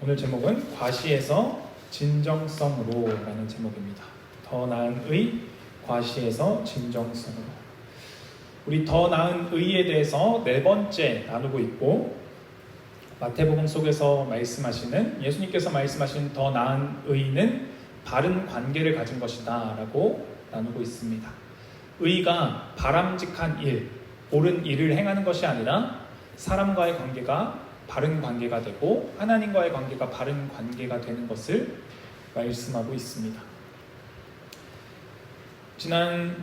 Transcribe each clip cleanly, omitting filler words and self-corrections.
오늘 제목은 과시에서 진정성으로 라는 제목입니다. 더 나은 의, 과시에서 진정성으로. 우리 더 나은 의에 대해서 네 번째 나누고 있고, 마태복음 속에서 말씀하시는, 예수님께서 말씀하신 더 나은 의는 바른 관계를 가진 것이다 라고 나누고 있습니다. 의가 바람직한 일, 옳은 일을 행하는 것이 아니라 사람과의 관계가 바른 관계가 되고 하나님과의 관계가 바른 관계가 되는 것을 말씀하고 있습니다. 지난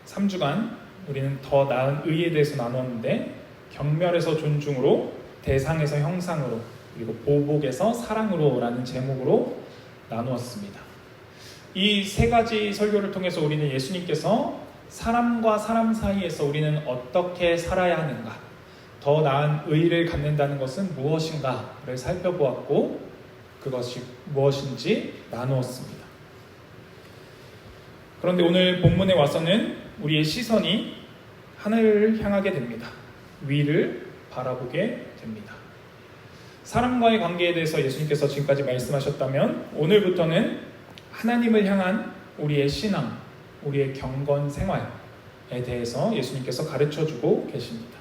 3주간 우리는 더 나은 의에 대해서 나눴는데, 경멸에서 존중으로, 대상에서 형상으로, 그리고 보복에서 사랑으로 라는 제목으로 나누었습니다. 이 세 가지 설교를 통해서 우리는 예수님께서 사람과 사람 사이에서 우리는 어떻게 살아야 하는가, 더 나은 의를 갖는다는 것은 무엇인가를 살펴보았고, 그것이 무엇인지 나누었습니다. 그런데 오늘 본문에 와서는 우리의 시선이 하늘을 향하게 됩니다. 위를 바라보게 됩니다. 사람과의 관계에 대해서 예수님께서 지금까지 말씀하셨다면, 오늘부터는 하나님을 향한 우리의 신앙, 우리의 경건 생활에 대해서 예수님께서 가르쳐주고 계십니다.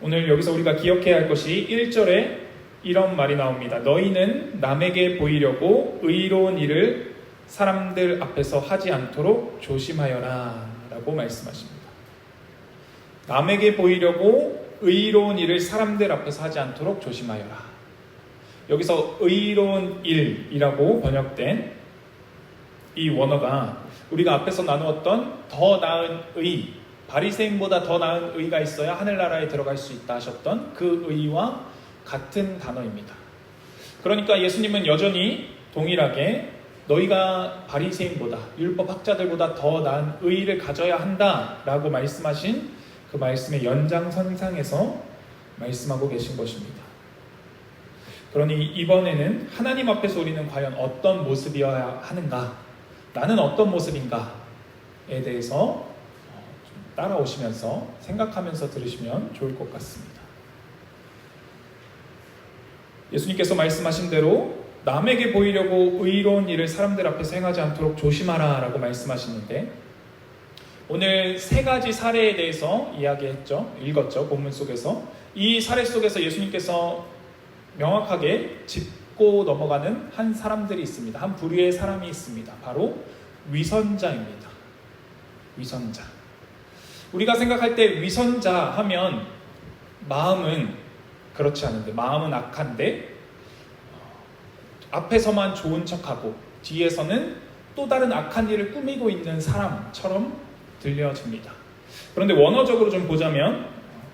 오늘 여기서 우리가 기억해야 할 것이 1절에 이런 말이 나옵니다. 너희는 남에게 보이려고 의로운 일을 사람들 앞에서 하지 않도록 조심하여라 라고 말씀하십니다. 남에게 보이려고 의로운 일을 사람들 앞에서 하지 않도록 조심하여라. 여기서 의로운 일이라고 번역된 이 원어가 우리가 앞에서 나누었던 더 나은 의, 바리새인보다 더 나은 의가 있어야 하늘나라에 들어갈 수 있다 하셨던 그 의와 같은 단어입니다. 그러니까 예수님은 여전히 동일하게 너희가 바리새인보다, 율법학자들보다 더 나은 의를 가져야 한다라고 말씀하신 그 말씀의 연장선상에서 말씀하고 계신 것입니다. 그러니 이번에는 하나님 앞에서 우리는 과연 어떤 모습이어야 하는가, 나는 어떤 모습인가에 대해서 따라오시면서 생각하면서 들으시면 좋을 것 같습니다. 예수님께서 말씀하신 대로 남에게 보이려고 의로운 일을 사람들 앞에서 행하지 않도록 조심하라 라고 말씀하시는데, 오늘 세 가지 사례에 대해서 읽었죠. 본문 속에서. 이 사례 속에서 예수님께서 명확하게 짚고 넘어가는 한 사람들이 있습니다. 한 부류의 사람이 있습니다. 바로 위선자입니다. 위선자. 우리가 생각할 때 위선자 하면 마음은 그렇지 않은데, 마음은 악한데 앞에서만 좋은 척하고 뒤에서는 또 다른 악한 일을 꾸미고 있는 사람처럼 들려집니다. 그런데 원어적으로 좀 보자면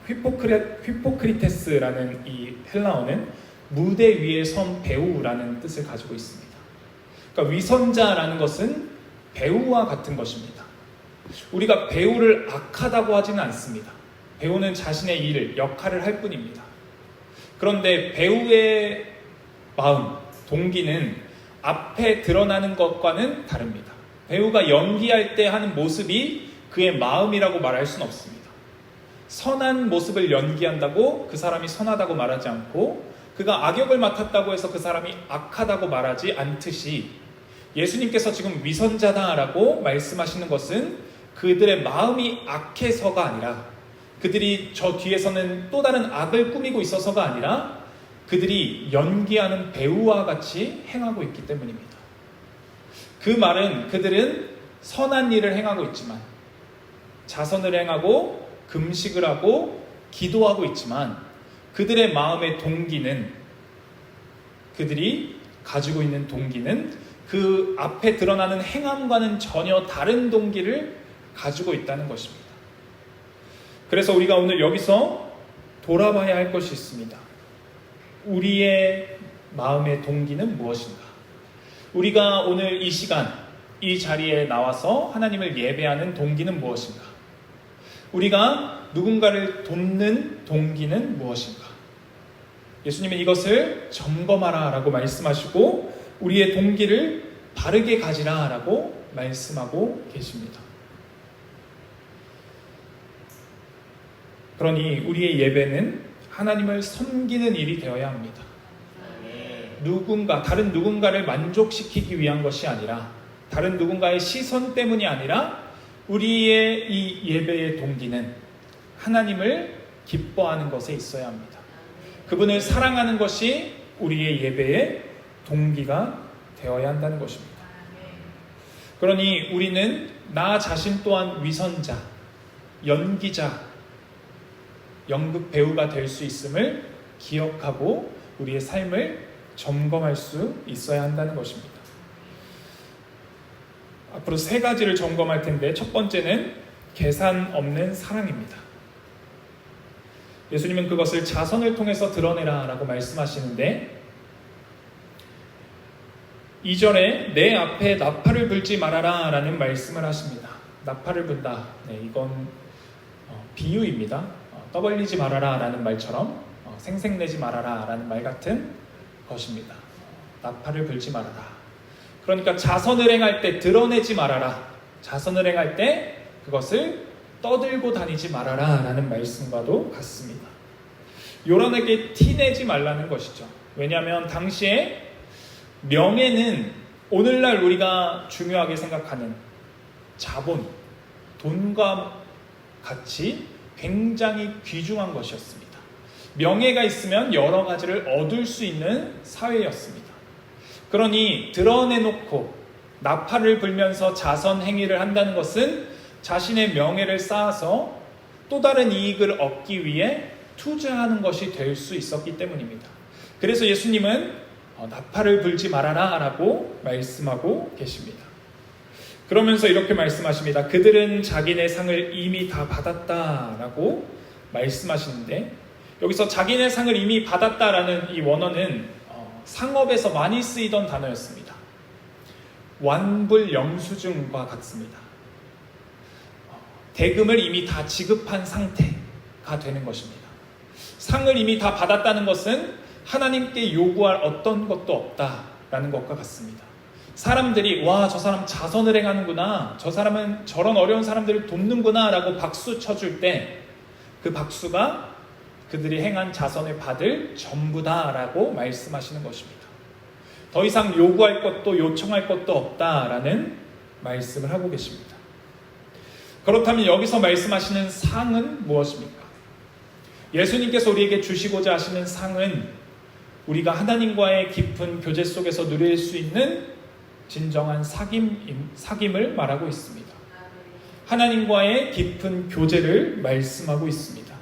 휘포크리테스라는 이 헬라어는 무대 위에 선 배우라는 뜻을 가지고 있습니다. 그러니까 위선자라는 것은 배우와 같은 것입니다. 우리가 배우를 악하다고 하지는 않습니다. 배우는 자신의 일을, 역할을 할 뿐입니다. 그런데 배우의 마음, 동기는 앞에 드러나는 것과는 다릅니다. 배우가 연기할 때 하는 모습이 그의 마음이라고 말할 수는 없습니다. 선한 모습을 연기한다고 그 사람이 선하다고 말하지 않고, 그가 악역을 맡았다고 해서 그 사람이 악하다고 말하지 않듯이, 예수님께서 지금 위선자다라고 말씀하시는 것은 그들의 마음이 악해서가 아니라, 그들이 저 뒤에서는 또 다른 악을 꾸미고 있어서가 아니라, 그들이 연기하는 배우와 같이 행하고 있기 때문입니다. 그 말은 그들은 선한 일을 행하고 있지만, 자선을 행하고 금식을 하고 기도하고 있지만, 그들의 마음의 동기는, 그들이 가지고 있는 동기는 그 앞에 드러나는 행함과는 전혀 다른 동기를 가지고 있다는 것입니다. 그래서 우리가 오늘 여기서 돌아봐야 할 것이 있습니다. 우리의 마음의 동기는 무엇인가? 우리가 오늘 이 시간, 이 자리에 나와서 하나님을 예배하는 동기는 무엇인가? 우리가 누군가를 돕는 동기는 무엇인가? 예수님은 이것을 점검하라 라고 말씀하시고, 우리의 동기를 바르게 가지라 라고 말씀하고 계십니다. 그러니 우리의 예배는 하나님을 섬기는 일이 되어야 합니다. 다른 누군가를 만족시키기 위한 것이 아니라, 다른 누군가의 시선 때문이 아니라 우리의 이 예배의 동기는 하나님을 기뻐하는 것에 있어야 합니다. 그분을 사랑하는 것이 우리의 예배의 동기가 되어야 한다는 것입니다. 그러니 우리는 나 자신 또한 위선자, 연기자, 연극 배우가 될 수 있음을 기억하고 우리의 삶을 점검할 수 있어야 한다는 것입니다. 앞으로 3가지를 점검할 텐데, 첫 번째는 계산 없는 사랑입니다. 예수님은 그것을 자선을 통해서 드러내라 라고 말씀하시는데, 2절에 내 앞에 나팔을 불지 말아라 라는 말씀을 하십니다. 나팔을 분다. 이건 비유입니다. 떠벌리지 말아라 라는 말처럼 생색내지 말아라 라는 말 같은 것입니다. 나팔을 불지 말아라. 그러니까 자선을 행할 때 드러내지 말아라. 자선을 행할 때 그것을 떠들고 다니지 말아라 라는 말씀과도 같습니다. 요란하게 티내지 말라는 것이죠. 왜냐하면 당시에 명예는 오늘날 우리가 중요하게 생각하는 자본, 돈과 같이 굉장히 귀중한 것이었습니다. 명예가 있으면 여러 가지를 얻을 수 있는 사회였습니다. 그러니 드러내놓고 나팔을 불면서 자선 행위를 한다는 것은 자신의 명예를 쌓아서 또 다른 이익을 얻기 위해 투자하는 것이 될 수 있었기 때문입니다. 그래서 예수님은 나팔을 불지 말아라 라고 말씀하고 계십니다. 그러면서 이렇게 말씀하십니다. 그들은 자기네 상을 이미 다 받았다 라고 말씀하시는데, 여기서 자기네 상을 이미 받았다라는 이 원어는 상업에서 많이 쓰이던 단어였습니다. 완불영수증과 같습니다. 대금을 이미 다 지급한 상태가 되는 것입니다. 상을 이미 다 받았다는 것은 하나님께 요구할 어떤 것도 없다라는 것과 같습니다. 사람들이 와, 저 사람 자선을 행하는구나, 저 사람은 저런 어려운 사람들을 돕는구나 라고 박수 쳐줄 때 그 박수가 그들이 행한 자선을 받을 전부다라고 말씀하시는 것입니다. 더 이상 요구할 것도 요청할 것도 없다라는 말씀을 하고 계십니다. 그렇다면 여기서 말씀하시는 상은 무엇입니까? 예수님께서 우리에게 주시고자 하시는 상은 우리가 하나님과의 깊은 교제 속에서 누릴 수 있는 진정한 사귐을 말하고 있습니다. 하나님과의 깊은 교제를 말씀하고 있습니다.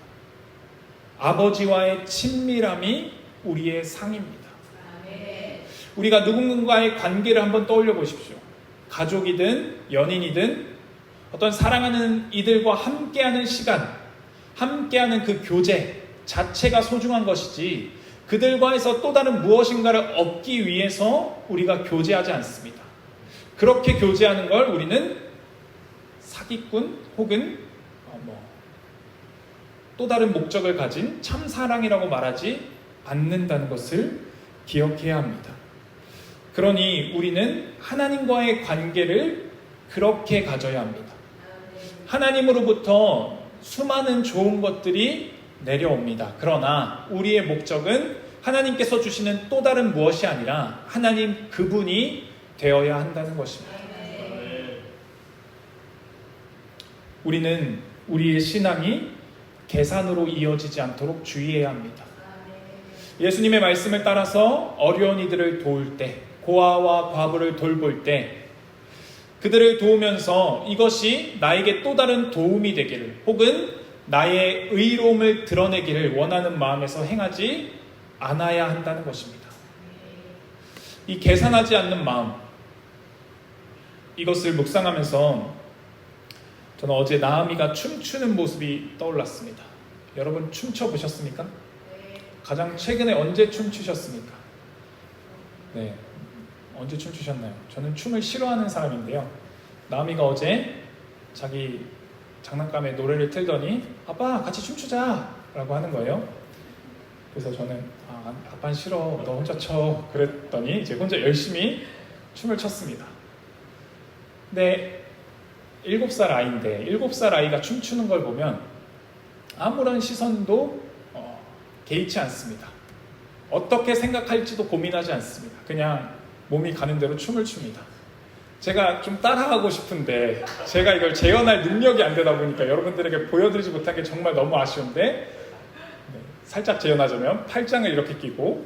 아버지와의 친밀함이 우리의 상입니다. 우리가 누군가의 관계를 한번 떠올려 보십시오. 가족이든 연인이든 어떤 사랑하는 이들과 함께하는 시간, 함께하는 그 교제 자체가 소중한 것이지, 그들과에서 또 다른 무엇인가를 얻기 위해서 우리가 교제하지 않습니다. 그렇게 교제하는 걸 우리는 사기꾼 혹은 또 다른 목적을 가진 참사랑이라고 말하지 않는다는 것을 기억해야 합니다. 그러니 우리는 하나님과의 관계를 그렇게 가져야 합니다. 하나님으로부터 수많은 좋은 것들이 내려옵니다. 그러나 우리의 목적은 하나님께서 주시는 또 다른 무엇이 아니라 하나님 그분이 되어야 한다는 것입니다. 우리는 우리의 신앙이 계산으로 이어지지 않도록 주의해야 합니다. 예수님의 말씀을 따라서 어려운 이들을 도울 때, 고아와 과부를 돌볼 때 그들을 도우면서 이것이 나에게 또 다른 도움이 되기를, 혹은 나의 의로움을 드러내기를 원하는 마음에서 행하지 않아야 한다는 것입니다. 이 계산하지 않는 마음, 이것을 묵상하면서 저는 어제 나아미가 춤추는 모습이 떠올랐습니다. 여러분 춤춰 보셨습니까? 가장 최근에 언제 춤추셨습니까? 네, 언제 춤추셨나요? 저는 춤을 싫어하는 사람인데요. 나아미가 어제 자기 장난감에 노래를 틀더니 아빠 같이 춤추자 라고 하는 거예요. 그래서 저는 아빠는 싫어, 너 혼자 춰 그랬더니 이제 혼자 열심히 춤을 췄습니다. 근데 7살 아이인데 7살 아이가 춤추는 걸 보면 아무런 시선도 개의치 않습니다. 어떻게 생각할지도 고민하지 않습니다. 그냥 몸이 가는 대로 춤을 춥니다. 제가 좀 따라하고 싶은데 제가 이걸 재현할 능력이 안 되다 보니까 여러분들에게 보여드리지 못한 게 정말 너무 아쉬운데, 살짝 재현하자면 팔짱을 이렇게 끼고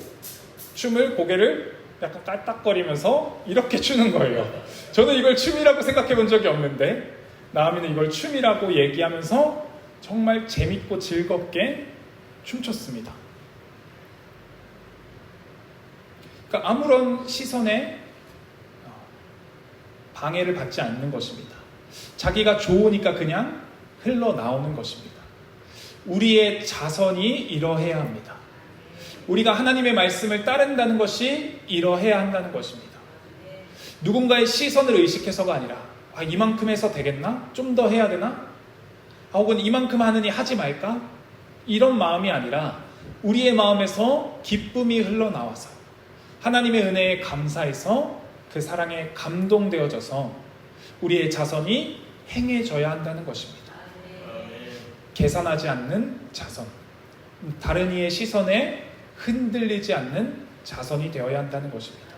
춤을 고개를 약간 깔딱거리면서 이렇게 추는 거예요. 저는 이걸 춤이라고 생각해 본 적이 없는데 나은이는 이걸 춤이라고 얘기하면서 정말 재밌고 즐겁게 춤췄습니다. 그러니까 아무런 시선에 방해를 받지 않는 것입니다. 자기가 좋으니까 그냥 흘러나오는 것입니다. 우리의 자선이 이러해야 합니다. 우리가 하나님의 말씀을 따른다는 것이 이러해야 한다는 것입니다. 누군가의 시선을 의식해서가 아니라 이만큼 해서 되겠나? 좀 더 해야 되나? 혹은 이만큼 하느니 하지 말까? 이런 마음이 아니라 우리의 마음에서 기쁨이 흘러나와서 하나님의 은혜에 감사해서 그 사랑에 감동되어져서 우리의 자선이 행해져야 한다는 것입니다. 계산하지 않는 자선, 다른 이의 시선에 흔들리지 않는 자선이 되어야 한다는 것입니다.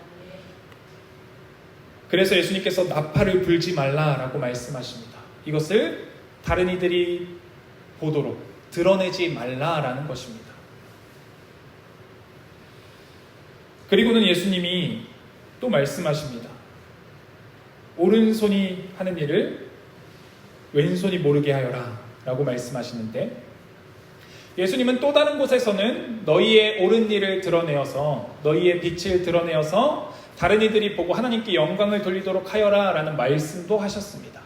그래서 예수님께서 나팔을 불지 말라라고 말씀하십니다. 이것을 다른 이들이 보도록 드러내지 말라라는 것입니다. 그리고는 예수님이 또 말씀하십니다. 오른손이 하는 일을 왼손이 모르게 하여라 라고 말씀하시는데, 예수님은 또 다른 곳에서는 너희의 옳은 일을 드러내어서 너희의 빛을 드러내어서 다른 이들이 보고 하나님께 영광을 돌리도록 하여라 라는 말씀도 하셨습니다.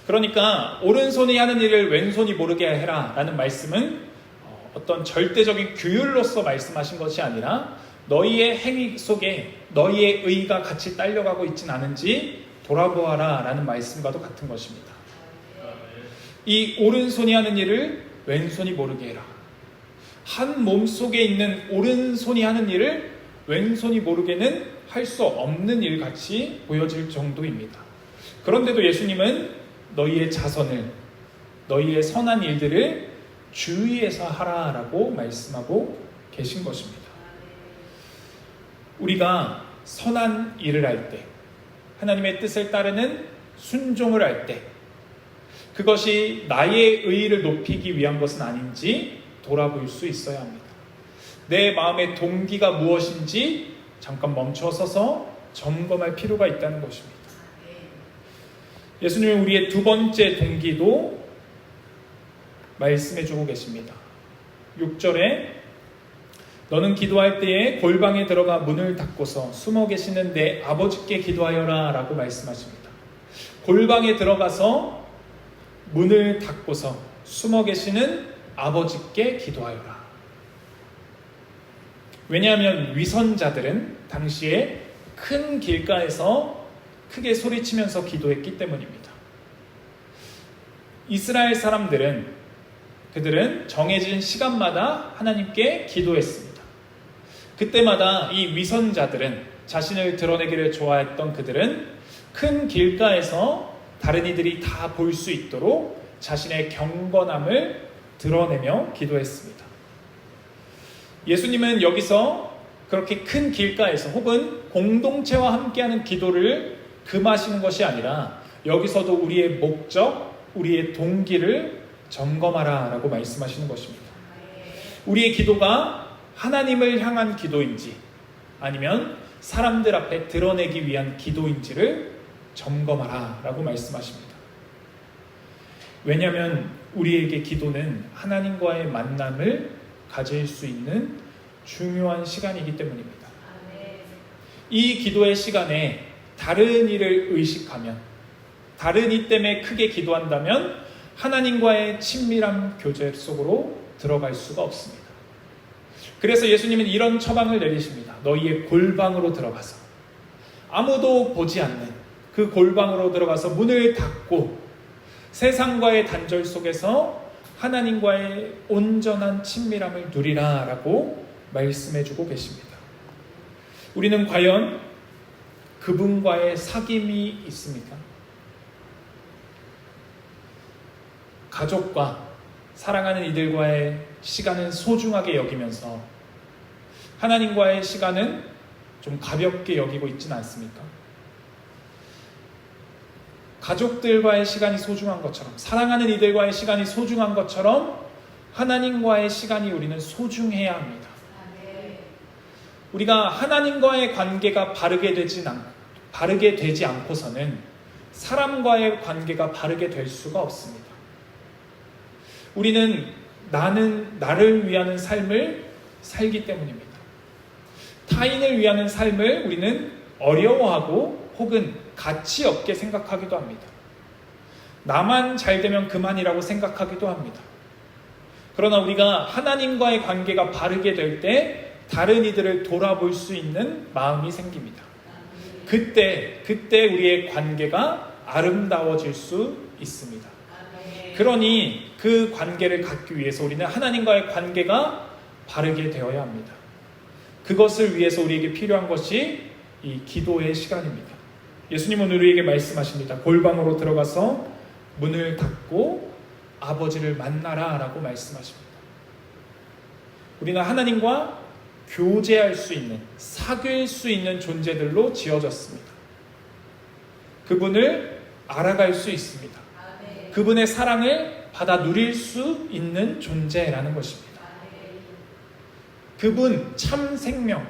그러니까 오른손이 하는 일을 왼손이 모르게 해라 라는 말씀은 어떤 절대적인 규율로서 말씀하신 것이 아니라 너희의 행위 속에 너희의 의가 같이 딸려가고 있진 않은지 돌아보아라 라는 말씀과도 같은 것입니다. 이 오른손이 하는 일을 왼손이 모르게 해라. 한 몸 속에 있는 오른손이 하는 일을 왼손이 모르게는 할 수 없는 일같이 보여질 정도입니다. 그런데도 예수님은 너희의 자선을, 너희의 선한 일들을 주의해서 하라라고 말씀하고 계신 것입니다. 우리가 선한 일을 할 때, 하나님의 뜻을 따르는 순종을 할 때, 그것이 나의 의의를 높이기 위한 것은 아닌지 돌아볼 수 있어야 합니다. 내 마음의 동기가 무엇인지 잠깐 멈춰서서 점검할 필요가 있다는 것입니다. 예수님은 우리의 두 번째 동기도 말씀해주고 계십니다. 6절에 너는 기도할 때에 골방에 들어가 문을 닫고서 숨어 계시는 내 아버지께 기도하여라 라고 말씀하십니다. 골방에 들어가서 문을 닫고서 숨어 계시는 아버지께 기도하여라. 왜냐하면 위선자들은 당시에 큰 길가에서 크게 소리치면서 기도했기 때문입니다. 이스라엘 사람들은 그들은 정해진 시간마다 하나님께 기도했습니다. 그때마다 이 위선자들은, 자신을 드러내기를 좋아했던 그들은 큰 길가에서 다른 이들이 다 볼 수 있도록 자신의 경건함을 드러내며 기도했습니다. 예수님은 여기서 그렇게 큰 길가에서 혹은 공동체와 함께하는 기도를 금하시는 것이 아니라 여기서도 우리의 목적, 우리의 동기를 점검하라 라고 말씀하시는 것입니다. 우리의 기도가 하나님을 향한 기도인지 아니면 사람들 앞에 드러내기 위한 기도인지를 점검하라 라고 말씀하십니다. 왜냐하면 우리에게 기도는 하나님과의 만남을 가질 수 있는 중요한 시간이기 때문입니다. 이 기도의 시간에 다른 일을 의식하면, 다른 이 때문에 크게 기도한다면 하나님과의 친밀한 교제 속으로 들어갈 수가 없습니다. 그래서 예수님은 이런 처방을 내리십니다. 너희의 골방으로 들어가서 아무도 보지 않는 그 골방으로 들어가서 문을 닫고 세상과의 단절 속에서 하나님과의 온전한 친밀함을 누리라 라고 말씀해주고 계십니다. 우리는 과연 그분과의 사귐이 있습니까? 가족과 사랑하는 이들과의 시간을 소중하게 여기면서 하나님과의 시간은 좀 가볍게 여기고 있지는 않습니까? 가족들과의 시간이 소중한 것처럼, 사랑하는 이들과의 시간이 소중한 것처럼 하나님과의 시간이 우리는 소중해야 합니다. 우리가 하나님과의 관계가 바르게 되지 않고서는 사람과의 관계가 바르게 될 수가 없습니다. 우리는 나를 위하는 삶을 살기 때문입니다. 타인을 위하는 삶을 우리는 어려워하고 혹은 가치 없게 생각하기도 합니다. 나만 잘 되면 그만이라고 생각하기도 합니다. 그러나 우리가 하나님과의 관계가 바르게 될 때 다른 이들을 돌아볼 수 있는 마음이 생깁니다. 그때 우리의 관계가 아름다워질 수 있습니다. 그러니 그 관계를 갖기 위해서 우리는 하나님과의 관계가 바르게 되어야 합니다. 그것을 위해서 우리에게 필요한 것이 이 기도의 시간입니다. 예수님은 우리에게 말씀하십니다. 골방으로 들어가서 문을 닫고 아버지를 만나라 라고 말씀하십니다. 우리는 하나님과 교제할 수 있는, 사귈 수 있는 존재들로 지어졌습니다. 그분을 알아갈 수 있습니다. 그분의 사랑을 받아 누릴 수 있는 존재라는 것입니다. 그분, 참 생명,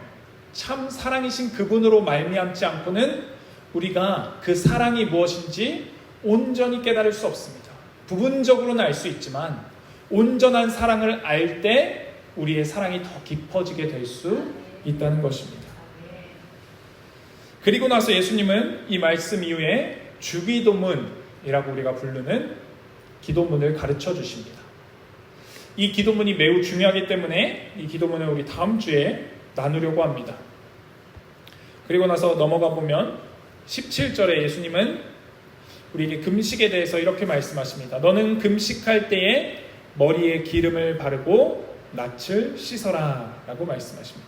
참 사랑이신 그분으로 말미암지 않고는 우리가 그 사랑이 무엇인지 온전히 깨달을 수 없습니다. 부분적으로는 알 수 있지만 온전한 사랑을 알 때 우리의 사랑이 더 깊어지게 될 수 있다는 것입니다. 그리고 나서 예수님은 이 말씀 이후에 주기도문이라고 우리가 부르는 기도문을 가르쳐 주십니다. 이 기도문이 매우 중요하기 때문에 이 기도문을 우리 다음 주에 나누려고 합니다. 그리고 나서 넘어가 보면 17절에 예수님은 우리에게 금식에 대해서 이렇게 말씀하십니다. 너는 금식할 때에 머리에 기름을 바르고 낯을 씻어라 라고 말씀하십니다.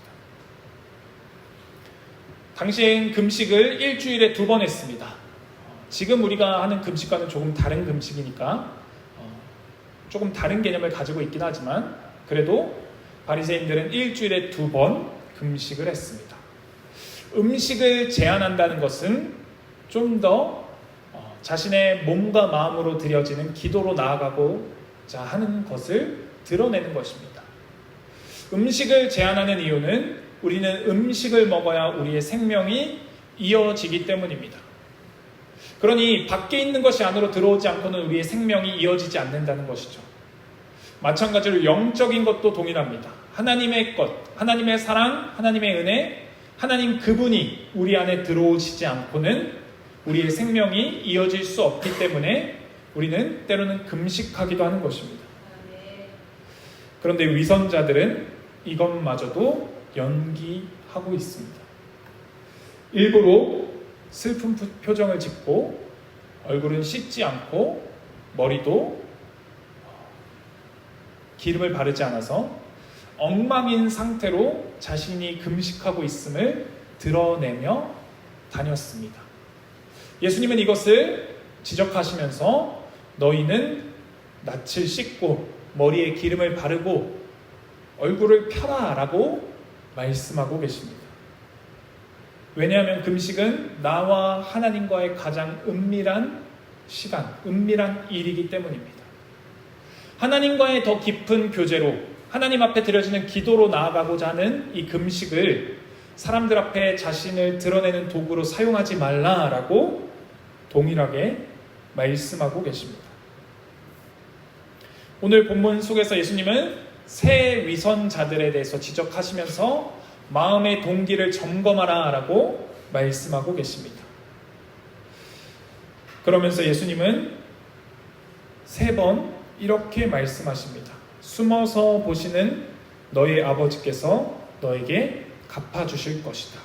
당시엔 금식을 일주일에 2번 했습니다. 지금 우리가 하는 금식과는 조금 다른 금식이니까 조금 다른 개념을 가지고 있긴 하지만 그래도 바리새인들은 일주일에 2번 금식을 했습니다. 음식을 제한한다는 것은 좀 더 자신의 몸과 마음으로 드려지는 기도로 나아가고자 하는 것을 드러내는 것입니다. 음식을 제한하는 이유는 우리는 음식을 먹어야 우리의 생명이 이어지기 때문입니다. 그러니 밖에 있는 것이 안으로 들어오지 않고는 우리의 생명이 이어지지 않는다는 것이죠. 마찬가지로 영적인 것도 동일합니다. 하나님의 것, 하나님의 사랑, 하나님의 은혜, 하나님 그분이 우리 안에 들어오시지 않고는 우리의 생명이 이어질 수 없기 때문에 우리는 때로는 금식하기도 하는 것입니다. 그런데 위선자들은 이것마저도 연기하고 있습니다. 일부러 슬픈 표정을 짓고 얼굴은 씻지 않고 머리도 기름을 바르지 않아서 엉망인 상태로 자신이 금식하고 있음을 드러내며 다녔습니다. 예수님은 이것을 지적하시면서 너희는 낯을 씻고 머리에 기름을 바르고 얼굴을 펴라 라고 말씀하고 계십니다. 왜냐하면 금식은 나와 하나님과의 가장 은밀한 시간, 은밀한 일이기 때문입니다. 하나님과의 더 깊은 교제로 하나님 앞에 드려지는 기도로 나아가고자 하는 이 금식을 사람들 앞에 자신을 드러내는 도구로 사용하지 말라라고 동일하게 말씀하고 계십니다. 오늘 본문 속에서 예수님은 새 위선자들에 대해서 지적하시면서 마음의 동기를 점검하라 라고 말씀하고 계십니다. 그러면서 예수님은 3번 이렇게 말씀하십니다. 숨어서 보시는 너의 아버지께서 너에게 갚아주실 것이다.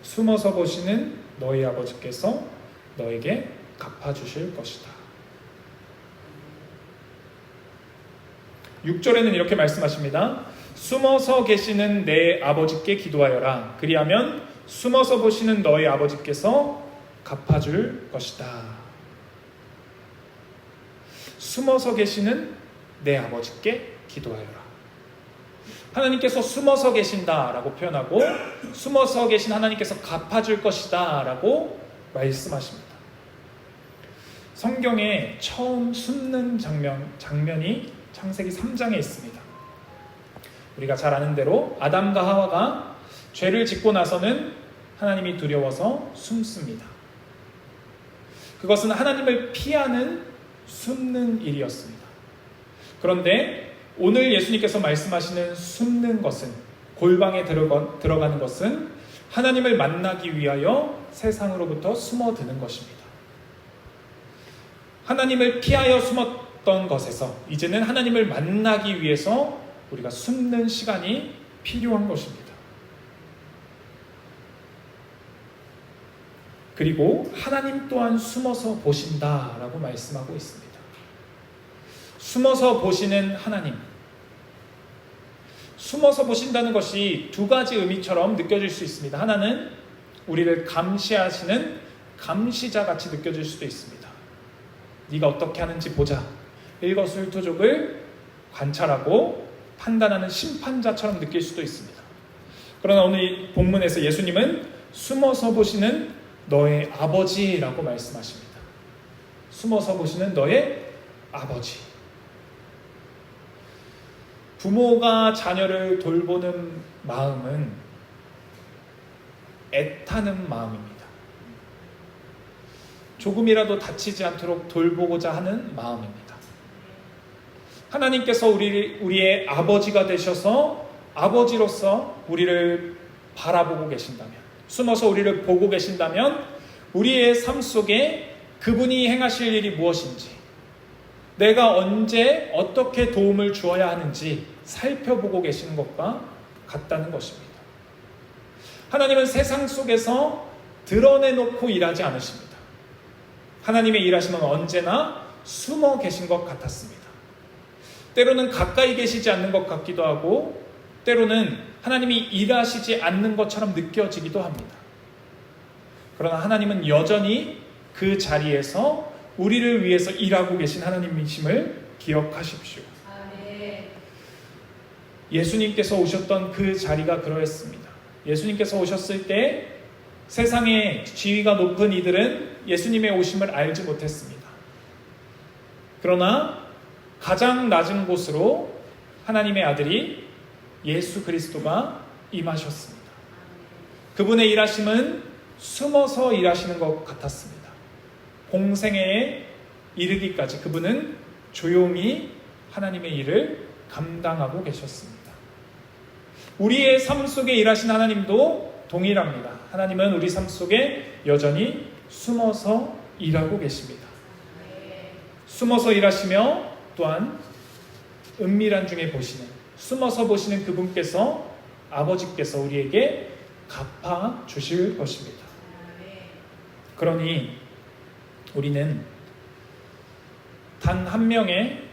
숨어서 보시는 너의 아버지께서 너에게 갚아주실 것이다. 6절에는 이렇게 말씀하십니다. 숨어서 계시는 내 아버지께 기도하여라. 그리하면 숨어서 보시는 너의 아버지께서 갚아줄 것이다. 숨어서 계시는 내 아버지께 기도하여라. 하나님께서 숨어서 계신다라고 표현하고 숨어서 계신 하나님께서 갚아줄 것이다라고 말씀하십니다. 성경에 처음 숨는 장면이 창세기 3장에 있습니다. 우리가 잘 아는 대로 아담과 하와가 죄를 짓고 나서는 하나님이 두려워서 숨습니다. 그것은 하나님을 피하는 숨는 일이었습니다. 그런데 오늘 예수님께서 말씀하시는 숨는 것은, 골방에 들어가는 것은 하나님을 만나기 위하여 세상으로부터 숨어드는 것입니다. 하나님을 피하여 숨었던 것에서 이제는 하나님을 만나기 위해서 우리가 숨는 시간이 필요한 것입니다. 그리고 하나님 또한 숨어서 보신다라고 말씀하고 있습니다. 숨어서 보시는 하나님. 숨어서 보신다는 것이 두 가지 의미처럼 느껴질 수 있습니다. 하나는 우리를 감시하시는 감시자같이 느껴질 수도 있습니다. 네가 어떻게 하는지 보자. 일거수일투족을 관찰하고 판단하는 심판자처럼 느낄 수도 있습니다. 그러나 오늘 이 본문에서 예수님은 숨어서 보시는 너의 아버지라고 말씀하십니다. 숨어서 보시는 너의 아버지. 부모가 자녀를 돌보는 마음은 애타는 마음입니다. 조금이라도 다치지 않도록 돌보고자 하는 마음입니다. 하나님께서 우리의 아버지가 되셔서 아버지로서 우리를 바라보고 계신다면, 숨어서 우리를 보고 계신다면 우리의 삶 속에 그분이 행하실 일이 무엇인지, 내가 언제 어떻게 도움을 주어야 하는지 살펴보고 계시는 것과 같다는 것입니다. 하나님은 세상 속에서 드러내놓고 일하지 않으십니다. 하나님의 일하심은 언제나 숨어 계신 것 같았습니다. 때로는 가까이 계시지 않는 것 같기도 하고 때로는 하나님이 일하시지 않는 것처럼 느껴지기도 합니다. 그러나 하나님은 여전히 그 자리에서 우리를 위해서 일하고 계신 하나님이심을 기억하십시오. 예수님께서 오셨던 그 자리가 그러했습니다. 예수님께서 오셨을 때 세상의 지위가 높은 이들은 예수님의 오심을 알지 못했습니다. 그러나 가장 낮은 곳으로 하나님의 아들이 예수 그리스도가 임하셨습니다. 그분의 일하심은 숨어서 일하시는 것 같았습니다. 공생애에 이르기까지 그분은 조용히 하나님의 일을 감당하고 계셨습니다. 우리의 삶 속에 일하신 하나님도 동일합니다. 하나님은 우리 삶 속에 여전히 숨어서 일하고 계십니다. 숨어서 일하시며 또한 은밀한 중에 보시는, 숨어서 보시는 그분께서, 아버지께서 우리에게 갚아 주실 것입니다. 그러니 우리는 단 한 명의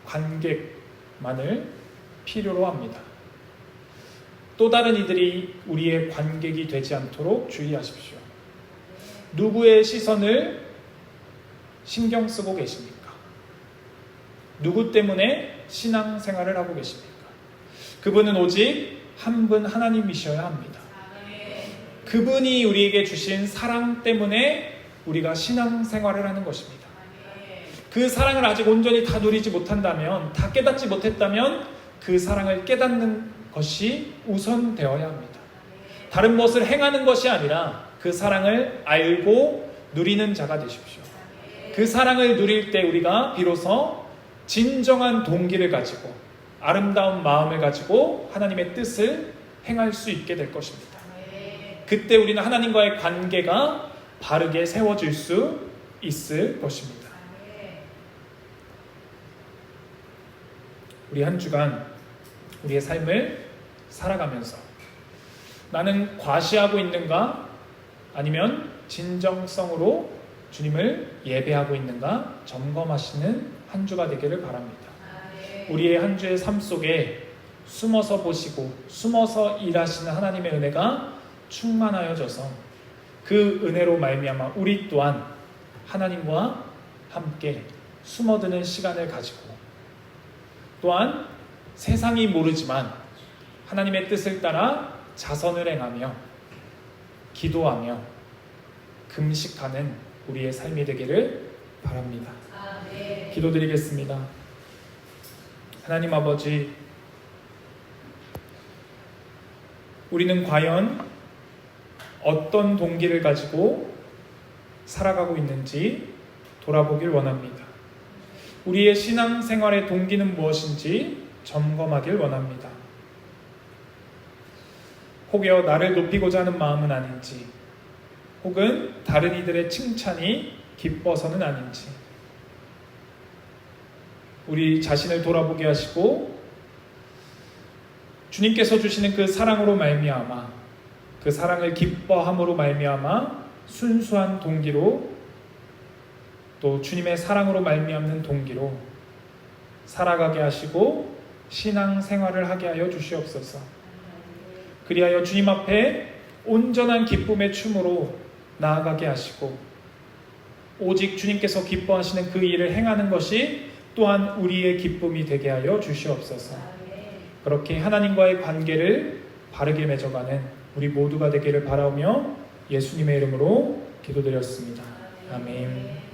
관객만을 필요로 합니다. 또 다른 이들이 우리의 관객이 되지 않도록 주의하십시오. 누구의 시선을 신경 쓰고 계십니까? 누구 때문에 신앙생활을 하고 계십니까? 그분은 오직 한 분 하나님이셔야 합니다. 그분이 우리에게 주신 사랑 때문에 우리가 신앙생활을 하는 것입니다. 그 사랑을 아직 온전히 다 누리지 못한다면, 다 깨닫지 못했다면 그 사랑을 깨닫는 것이 우선되어야 합니다. 다른 것을 행하는 것이 아니라 그 사랑을 알고 누리는 자가 되십시오. 그 사랑을 누릴 때 우리가 비로소 진정한 동기를 가지고 아름다운 마음을 가지고 하나님의 뜻을 행할 수 있게 될 것입니다. 그때 우리는 하나님과의 관계가 바르게 세워질 수 있을 것입니다. 우리 한 주간 우리의 삶을 살아가면서 나는 과시하고 있는가? 아니면 진정성으로 주님을 예배하고 있는가? 점검하시는 한 주가 되기를 바랍니다. 우리의 한 주의 삶 속에 숨어서 보시고 숨어서 일하시는 하나님의 은혜가 충만하여져서 그 은혜로 말미암아 우리 또한 하나님과 함께 숨어드는 시간을 가지고 또한 세상이 모르지만 하나님의 뜻을 따라 자선을 행하며 기도하며 금식하는 우리의 삶이 되기를 바랍니다. 기도드리겠습니다. 하나님 아버지, 우리는 과연 어떤 동기를 가지고 살아가고 있는지 돌아보길 원합니다. 우리의 신앙생활의 동기는 무엇인지 점검하길 원합니다. 혹여 나를 높이고자 하는 마음은 아닌지, 혹은 다른 이들의 칭찬이 기뻐서는 아닌지, 우리 자신을 돌아보게 하시고 주님께서 주시는 그 사랑으로 말미암아, 그 사랑을 기뻐함으로 말미암아 순수한 동기로, 또 주님의 사랑으로 말미암는 동기로 살아가게 하시고 신앙생활을 하게 하여 주시옵소서. 그리하여 주님 앞에 온전한 기쁨의 춤으로 나아가게 하시고 오직 주님께서 기뻐하시는 그 일을 행하는 것이 또한 우리의 기쁨이 되게 하여 주시옵소서. 그렇게 하나님과의 관계를 바르게 맺어가는 우리 모두가 되기를 바라오며 예수님의 이름으로 기도드렸습니다. 아멘.